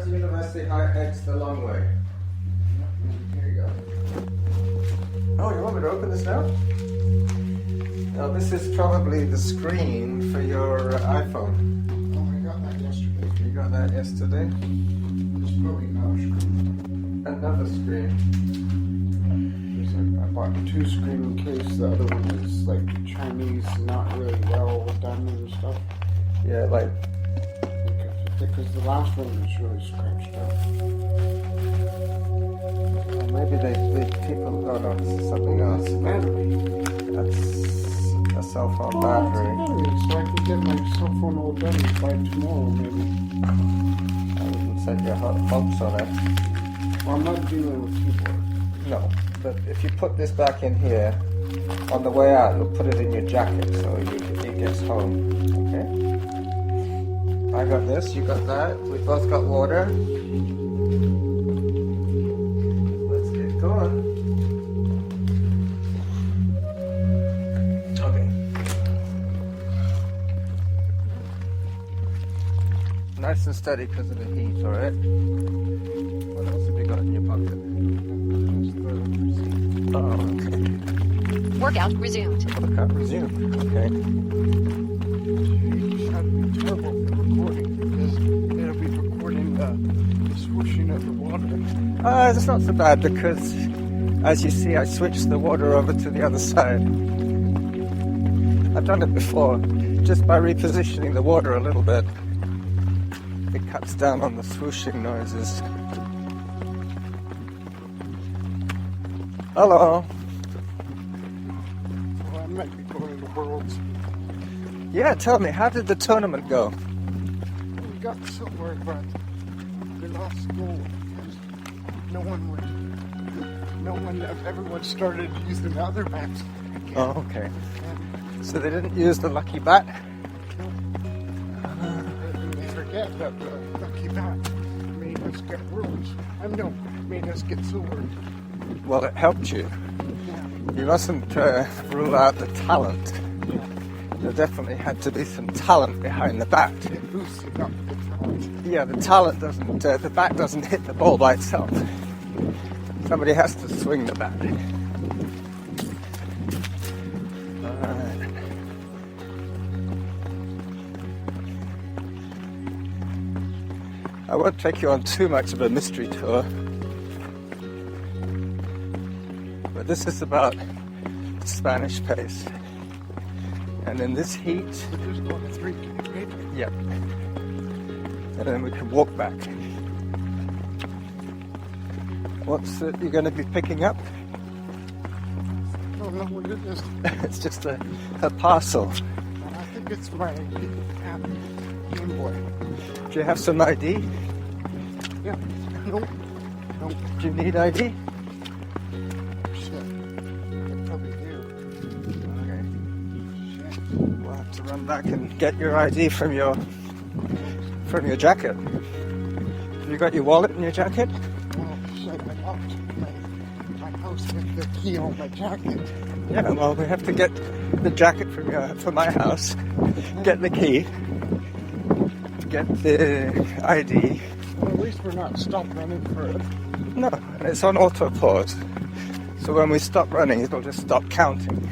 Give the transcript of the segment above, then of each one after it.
to university, it's the long way. Here you go. Oh, you want me to open this now? Now, this is probably the screen for your iPhone. Oh, I got that yesterday. You got that yesterday? There's probably another screen. Another screen. I bought 2 screen in case the other one is like Chinese, not really well done and stuff. Yeah, like. Because the last one was really scratched up. Well, maybe they people. Oh no, this is something else. Battery. That's a cell phone Oh, battery. it's a battery, so I can get my cell phone all done by tomorrow, maybe. I wouldn't set your hopes on it. Well, I'm not dealing with keyboard. No, but if you put this back in here, on the way out, you'll put it in your jacket so it gets home. Okay? I got this, you got that. We both got water. Let's get going. Okay. Nice and steady because of the heat, alright? What else have you got in your pocket? Oh, okay. Workout resumed. Workout resumed. Okay. That'd be terrible for recording because it'll be recording the swooshing of the water. It's not so bad because, as you see, I switched the water over to the other side. I've done it before, just by repositioning the water a little bit. It cuts down on the swooshing noises. Hello. Well, I might be going to Worlds. Yeah, tell me, how did the tournament go? We got silver, but we lost gold because everyone started using other bats. Oh, okay. So they didn't use the lucky bat? They forget that the lucky bat made us get worlds. Made us get silver. Well, it helped you. Yeah. You mustn't rule out the talent. Yeah. There definitely had to be some talent behind the bat. It boosted up the talent. Yeah, the talent doesn't, the bat doesn't hit the ball by itself. Somebody has to swing the bat. Alright. I won't take you on too much of a mystery tour. But this is about Spanish pace. And in this heat, We're just going to 3K, right? yep. And then we can walk back. What's it you're going to be picking up? I don't know what it is. It's just a parcel. I think it's my Game Boy. Do you have some ID? Yeah. Nope. Do you need ID? Shit. I probably do. Okay. Shit. We'll have to run back and get your ID from your jacket. Have you got your wallet in your jacket? Well, shit. I locked my house with the key on my jacket. Yeah, well, we have to get the jacket from my house, get the key, get the ID. Well, at least we're not stopped running for it. No, it's on auto pause. So when we stop running, it'll just stop counting.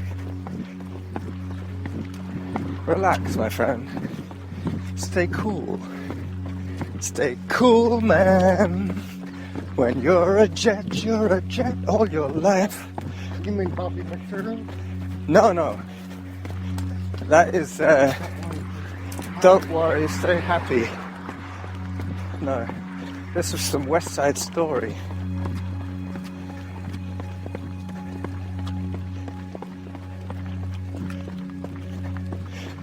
Relax, my friend. Stay cool. Stay cool, man. When you're a jet all your life. You mean Bobby McFerrin? No. That is, don't worry, stay happy. No, this was some West Side Story.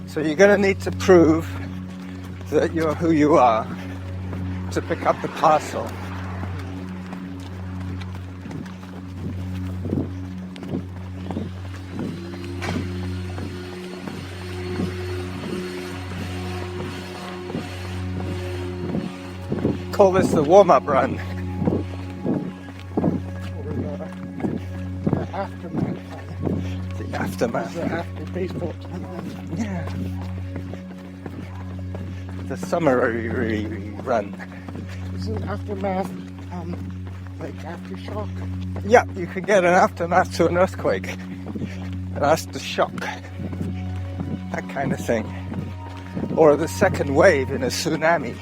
So you're going to need to prove that you're who you are to pick up the parcel. Call this the warm-up run. Or the aftermath. The aftermath. The after baseball tournament. Yeah. The summary run. Isn't aftermath, like aftershock? Yeah, you can get an aftermath to an earthquake, an aftershock, that kind of thing. Or the second wave in a tsunami.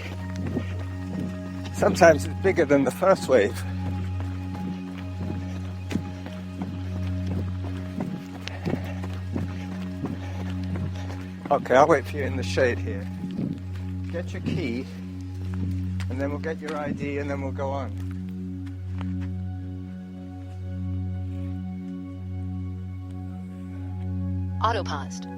Sometimes it's bigger than the first wave. Okay, I'll wait for you in the shade here. Get your key, and then we'll get your ID, and then we'll go on. Autopaused.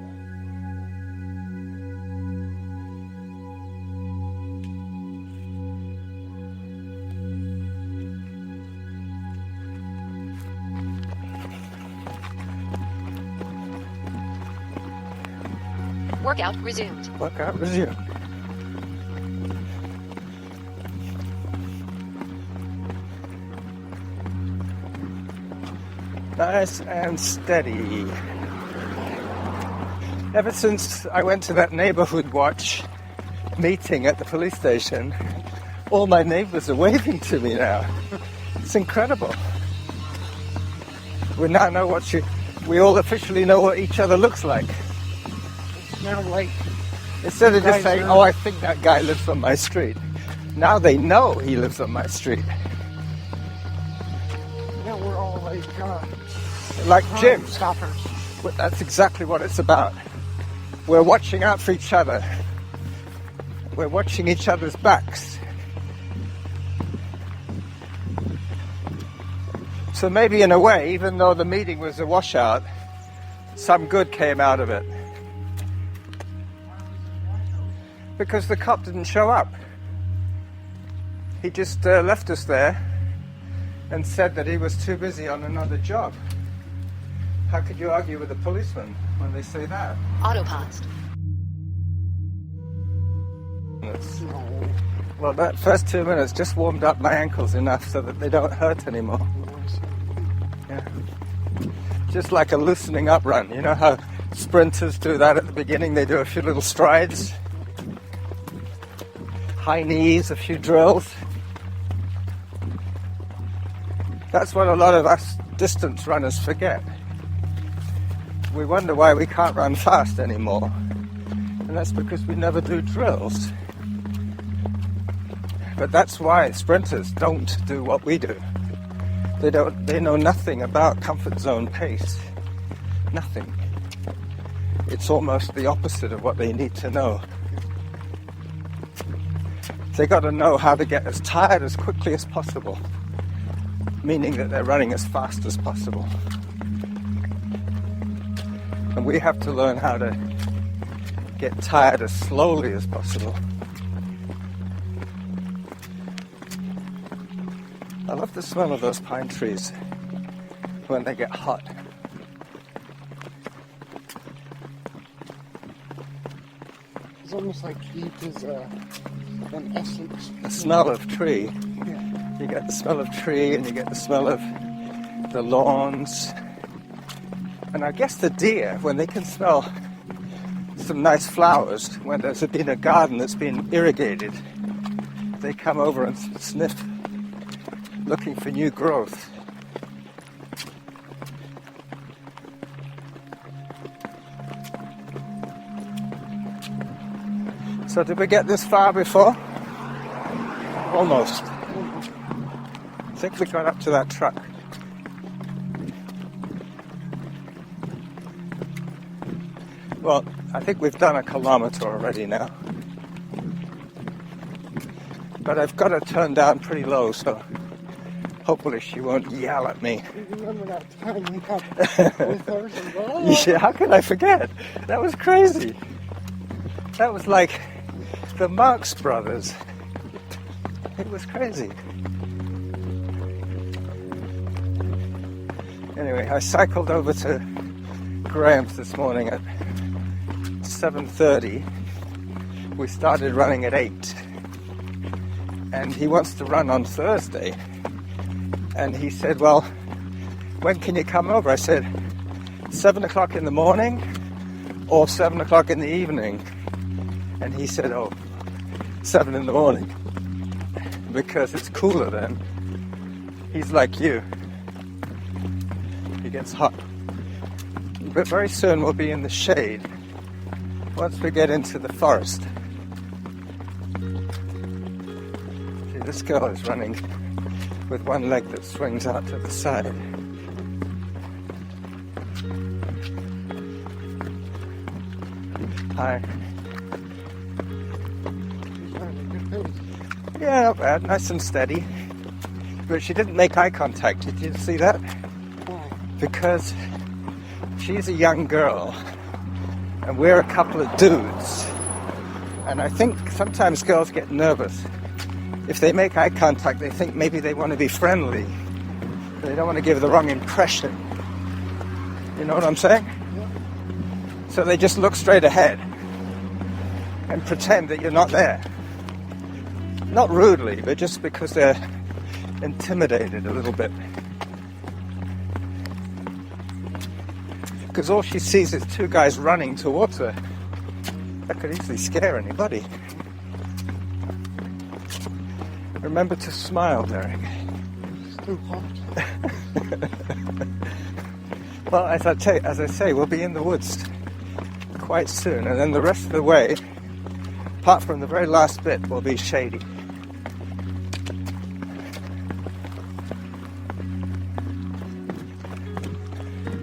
Workout resumed. Workout resumed. Nice and steady. Ever since I went to that neighborhood watch meeting at the police station, all my neighbors are waving to me now. It's incredible. We now know we all officially know what each other looks like. It's now like... Instead of just saying, oh, I think that guy lives on my street. Now they know he lives on my street. Now we're all like Jim. stoppers. Well, that's exactly what it's about. We're watching out for each other. We're watching each other's backs. So maybe in a way, even though the meeting was a washout, some good came out of it. Because the cop didn't show up. He just left us there and said that he was too busy on another job. How could you argue with a policeman when they say that? Autopaused. No. Well, that first 2 minutes just warmed up my ankles enough so that they don't hurt anymore. Yeah. Just like a loosening up run. You know how sprinters do that at the beginning? They do a few little strides. High knees, a few drills. That's what a lot of us distance runners forget. We wonder why we can't run fast anymore. And that's because we never do drills. But that's why sprinters don't do what we do. They know nothing about comfort zone pace. Nothing. It's almost the opposite of what they need to know. They got to know how to get as tired as quickly as possible, meaning that they're running as fast as possible. And we have to learn how to get tired as slowly as possible. I love the smell of those pine trees when they get hot. It's almost like heat is an essence. The smell of tree. Yeah. You get the smell of tree and you get the smell of the lawns. And I guess the deer, when they can smell some nice flowers, when there's been a garden that's been irrigated, they come over and sniff, looking for new growth. So did we get this far before? Almost. I think we got up to that truck. Well, I think we've done a kilometer already now. But I've got to turn down pretty low, so hopefully she won't yell at me. You remember that time we got with her? Oh. Yeah, how could I forget? That was crazy. That was like the Marx Brothers. It was crazy. Anyway, I cycled over to Graham's this morning at 7:30. We started running at 8. And he wants to run on Thursday. And he said, well, when can you come over? I said, 7 o'clock in the morning or 7 o'clock in the evening. And he said, oh, 7 in the morning. because it's cooler then. He's like you. He gets hot. But very soon we'll be in the shade once we get into the forest. See, this girl is running with one leg that swings out to the side. Hi. Yeah, not bad. Nice and steady. But she didn't make eye contact. Did you see that? Why? Because she's a young girl and we're a couple of dudes. And I think sometimes girls get nervous. If they make eye contact, they think maybe they want to be friendly. They don't want to give the wrong impression. You know what I'm saying? Yeah. So they just look straight ahead and pretend that you're not there. Not rudely, but just because they're intimidated a little bit. Because all she sees is two guys running towards her. That could easily scare anybody. Remember to smile, Derick. It's too hot. Well, as I say, we'll be in the woods quite soon, and then the rest of the way, apart from the very last bit, will be shady.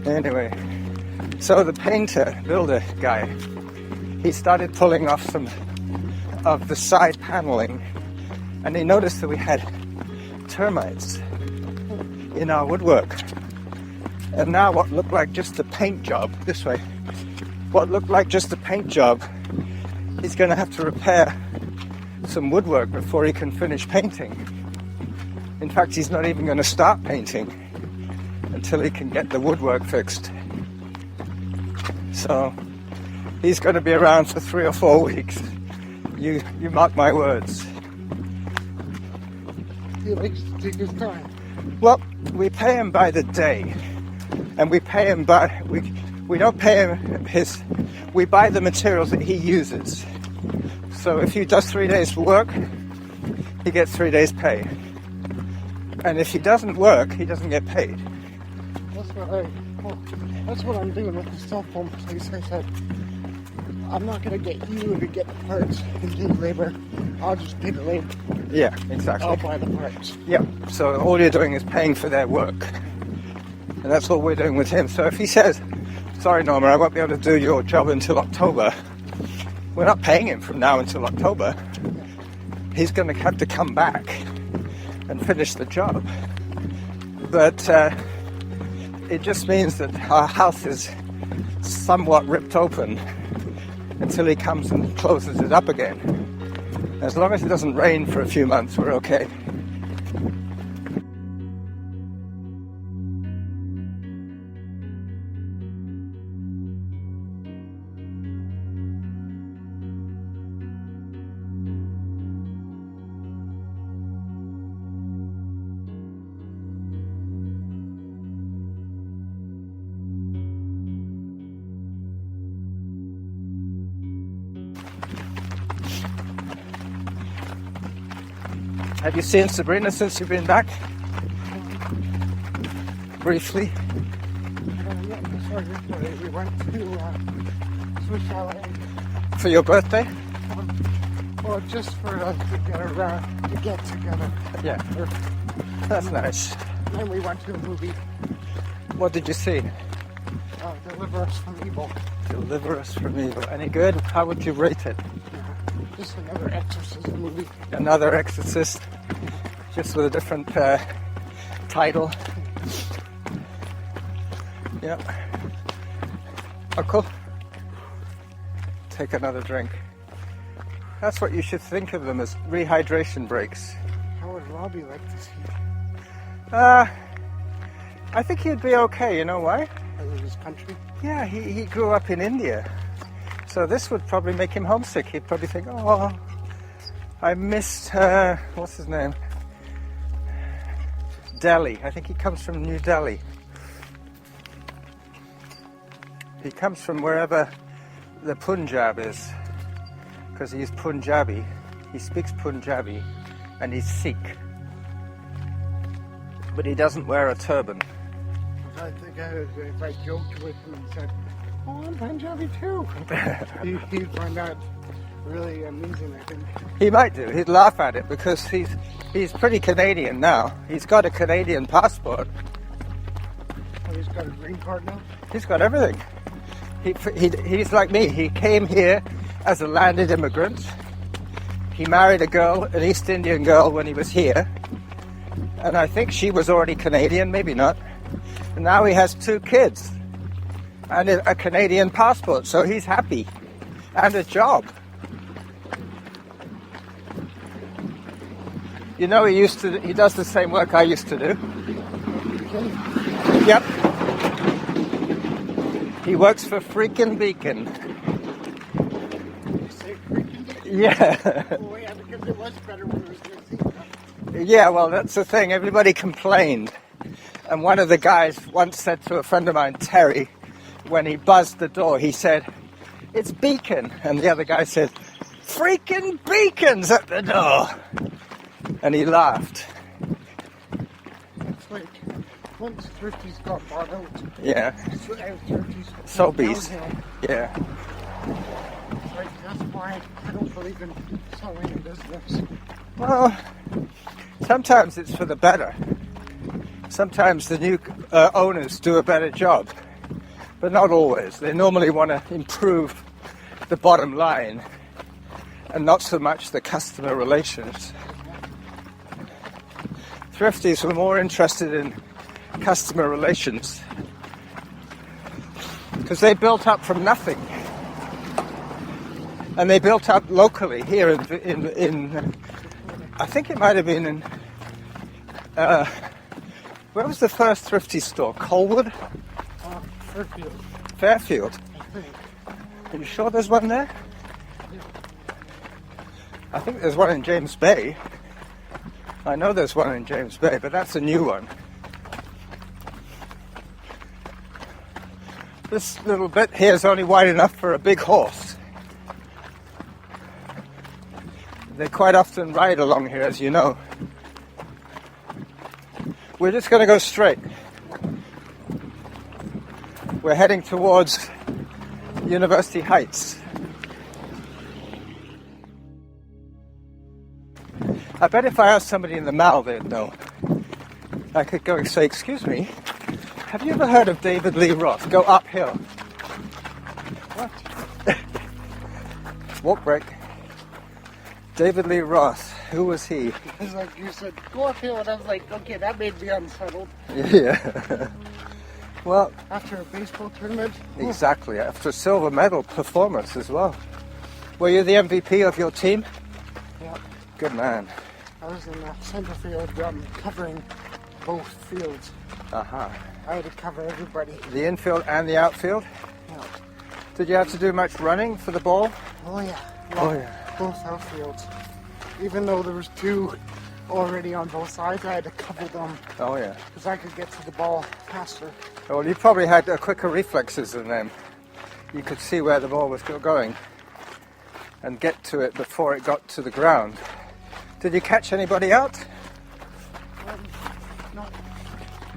Anyway, so the builder guy, he started pulling off some of the side paneling, and he noticed that we had termites in our woodwork. And now what looked like just a paint job, this way, what looked like just a paint job, he's going to have to repair some woodwork before he can finish painting. In fact, he's not even going to start painting until he can get the woodwork fixed. So he's going to be around for 3 or 4 weeks. You mark my words. He likes to take his time. Well, we pay him by the day, and we pay him by we don't pay him we buy the materials that he uses. So if he does 3 days work, he gets 3 days pay. And if he doesn't work, he doesn't get paid. That's what I'm doing with the cell phone place. I said, I'm not going to get you to get the parts and do labor. I'll just do the labor. Yeah, exactly. I'll buy the parts. Yeah, so all you're doing is paying for their work. And that's what we're doing with him. So if he says, sorry Norma, I won't be able to do your job until October, we're not paying him from now until October. He's going to have to come back and finish the job. But it just means that our house is somewhat ripped open until he comes and closes it up again. As long as it doesn't rain for a few months, we're okay. Have you seen Sabrina since you've been back? Briefly? Sorry, we went to Swiss Chalet. For your birthday? Well, just for us to get around, to get together. Yeah. That's nice. Then we went to a movie, What did you see? Deliver Us from Evil. Deliver Us from Evil. Any good? How would you rate it? Just another exorcism movie. Another Exorcist, just with a different title. Yep. Uncle, take another drink. That's what you should think of them, as rehydration breaks. How would Robbie like this heat? I think he'd be okay. You know why? Because of his country? Yeah, he grew up in India. So this would probably make him homesick. He'd probably think, oh, I missed, what's his name? Delhi. I think he comes from New Delhi. He comes from wherever the Punjab is, because he's Punjabi. He speaks Punjabi, and he's Sikh. But he doesn't wear a turban. I think if I joked with him and said, "Oh, I'm Punjabi too," he'd find that really amusing, I think. He might do. He'd laugh at it because he's pretty Canadian now. He's got a Canadian passport. Oh, he's got a green card now? He's got everything. He's like me. He came here as a landed immigrant. He married a girl, an East Indian girl, when he was here. And I think she was already Canadian, maybe not. And now he has 2 kids and a Canadian passport, so he's happy. And a job. You know, he does the same work I used to do. Yep. He works for Freakin' Beacon. You say freaking? Yeah. Oh, yeah, because it was better when it was missing. Yeah, well, that's the thing. Everybody complained. And one of the guys once said to a friend of mine, Terry, when he buzzed the door, he said, "It's Beacon." And the other guy said, "Freaking Beacon's at the door." And he laughed. It's like, once Thrifty's got bought out, Yeah. Thrifty's Sobeys. downhill. Yeah. It's like, that's why I don't believe in selling in business. Well, sometimes it's for the better. Sometimes the new owners do a better job, but not always. They normally want to improve the bottom line and not so much the customer relations. Thrifties were more interested in customer relations because they built up from nothing. And they built up locally here in I think it might have been in, where was the first thrifty store? Colwood? Fairfield, Fairfield. I think. Are you sure there's one there? I think there's one in James Bay. I know there's one in James Bay, but that's a new one. This little bit here is only wide enough for a big horse. They quite often ride along here, as you know. We're just going to go straight. We're heading towards University Heights. I bet if I asked somebody in the mall, they'd know. I could go and say, "Excuse me, have you ever heard of David Lee Roth? Go uphill." What? Walk break. David Lee Roth, who was he? It's like you said, "Go uphill," and I was like, okay, that made me unsettled. Yeah. Well, After a baseball tournament? exactly. After a silver medal performance as well. Were you the MVP of your team? Yeah. Good man. I was in the center field covering both fields. Uh-huh. I had to cover everybody. The infield and the outfield? Yeah. Did you have to do much running for the ball? Oh, yeah. Oh, yeah. Both outfields. Even though there was 2 already on both sides, I had to cover them Oh, yeah. because I could get to the ball faster. Well, you probably had quicker reflexes than them. You could see where the ball was going and get to it before it got to the ground. Did you catch anybody out? No.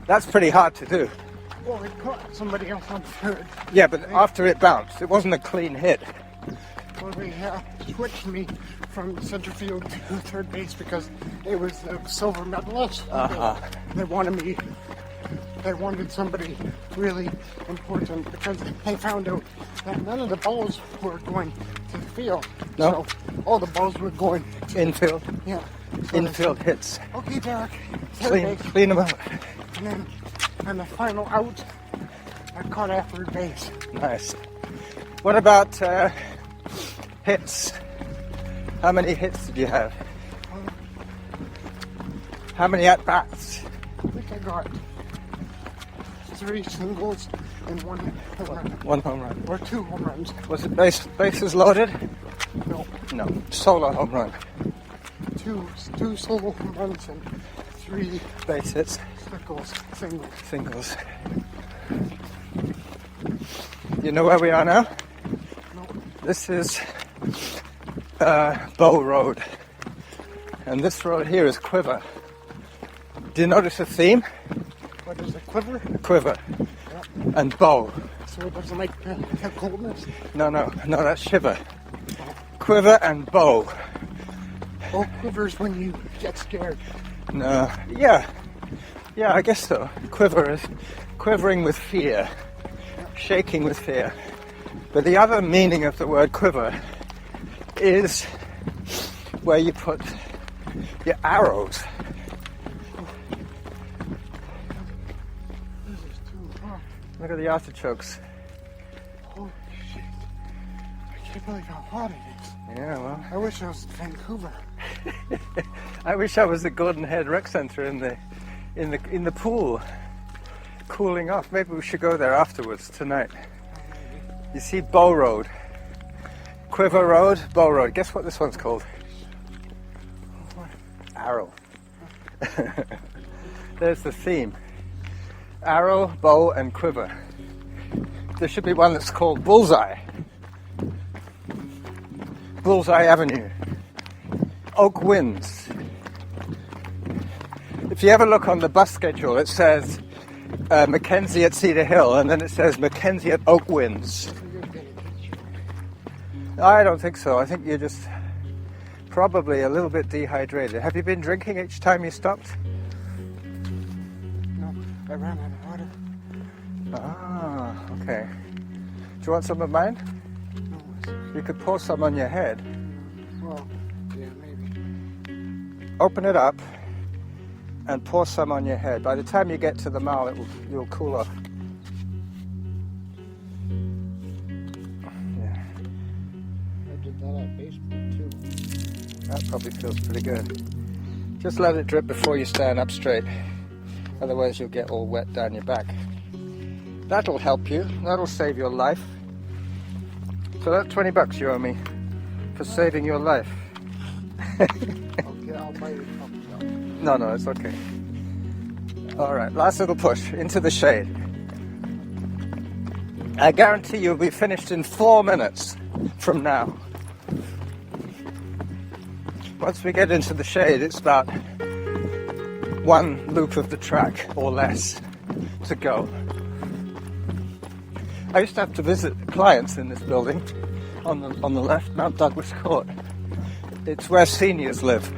That's pretty hard to do. Well, it caught somebody else on third. Yeah, but after it bounced, it wasn't a clean hit. Well, they switched me from center field to third base because it was a silver medalist. Uh-huh. They wanted somebody really important because they found out that none of the balls were going to the field. No? So all the balls were going to Infield. yeah. So Infield hits. okay, Derick. Third base. Clean them out. And the final out, I caught at third base. Nice. What about hits? How many hits did you have? How many at-bats? I think I got 3 singles and 1 home run. 1 home run. Or 2 home runs. Was it bases loaded? No, No. Solo home run. 2 solo home runs and 3 Base hits. singles. Singles. You know where we are now? No, This is Bow Road. And this road here is quiver. Do you notice a theme? What is a quiver? Quiver. Yep. And bow. So it doesn't like the coldness? No, that's shiver. Quiver and bow. Oh, quivers when you get scared. No, yeah, I guess so. Quiver is quivering with fear, shaking with fear. But the other meaning of the word quiver is where you put your arrows. This is too hot. Look at the artichokes. Holy shit. I can't believe how hot it is. Yeah, well, I wish I was in Vancouver. I wish I was at Golden Head Rec Centre in the pool, cooling off. Maybe we should go there afterwards tonight. You see Bow Road, Quiver Road, Bow Road. Guess what this one's called? Arrow. There's the theme. Arrow, bow, and quiver. There should be one that's called Bullseye. Bullseye Avenue. Oak Winds. If you ever look on the bus schedule, it says Mackenzie at Cedar Hill, and then it says Mackenzie at Oak Winds. I don't think so. I think you're just probably a little bit dehydrated. Have you been drinking each time you stopped? No, I ran out of water. Ah, okay. Do you want some of mine? No, You could pour some on your head. well, yeah, maybe. Open it up and pour some on your head. By the time you get to the mouth, you'll cool off. Yeah, I did that at baseball too. that probably feels pretty good. Just let it drip before you stand up straight. Otherwise you'll get all wet down your back. That'll help you. That'll save your life. So that's $20 you owe me for saving your life. Okay, I'll buy you a couple. No, it's okay. All right, last little push into the shade. I guarantee you'll be finished in 4 minutes from now. Once we get into the shade, it's about 1 loop of the track or less to go. I used to have to visit clients in this building on the left, Mount Douglas Court. It's where seniors live.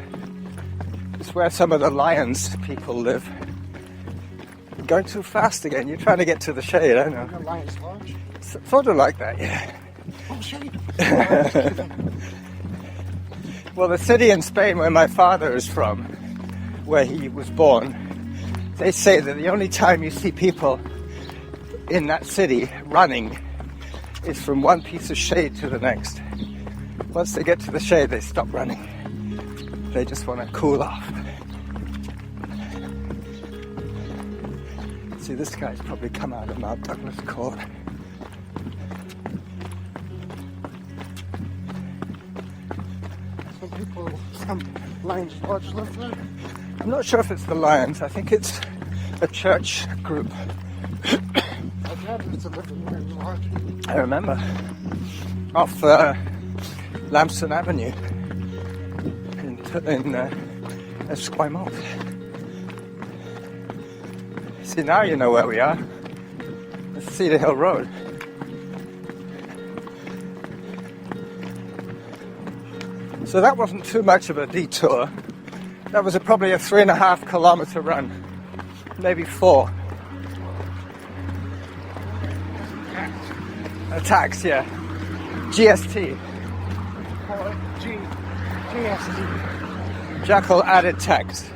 It's where some of the Lions people live. You're going too fast again. You're trying to get to the shade, I know. The Lions Lodge? Sort of like that, yeah. Oh, shit. Well, the city in Spain where my father is from, where he was born, they say that the only time you see people in that city running is from one piece of shade to the next. Once they get to the shade, they stop running. They just want to cool off. See, this guy's probably come out of Mount Douglas Court. Some Lions Lodge live there? I'm not sure if it's the Lions. I think it's a church group. My dad used to live in Lions Lodge. I remember. Off Lamson Avenue in Esquimalt. See, now you know where we are. It's Cedar Hill Road. So that wasn't too much of a detour. That was probably a 3.5 kilometer run, maybe 4. A tax, yeah. GST. Or GST. Jackal added tax.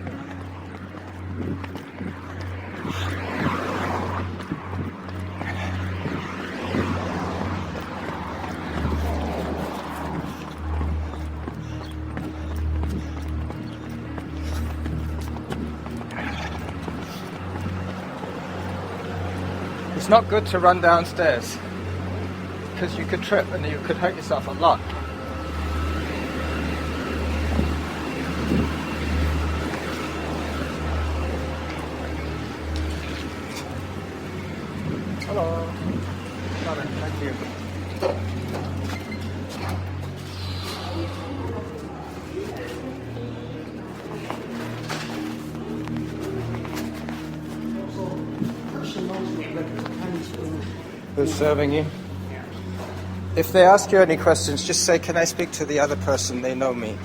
It's not good to run downstairs because you could trip and you could hurt yourself a lot. Hello. Got it. Thank you. who's serving you. If they ask you any questions, just say, "Can I speak to the other person? They know me."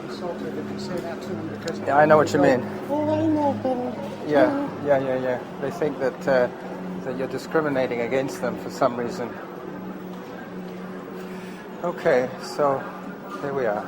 Insulted if you say that to them because Yeah, I know what you mean. Oh, I know better. Yeah. They think that that you're discriminating against them for some reason. Okay, so here we are.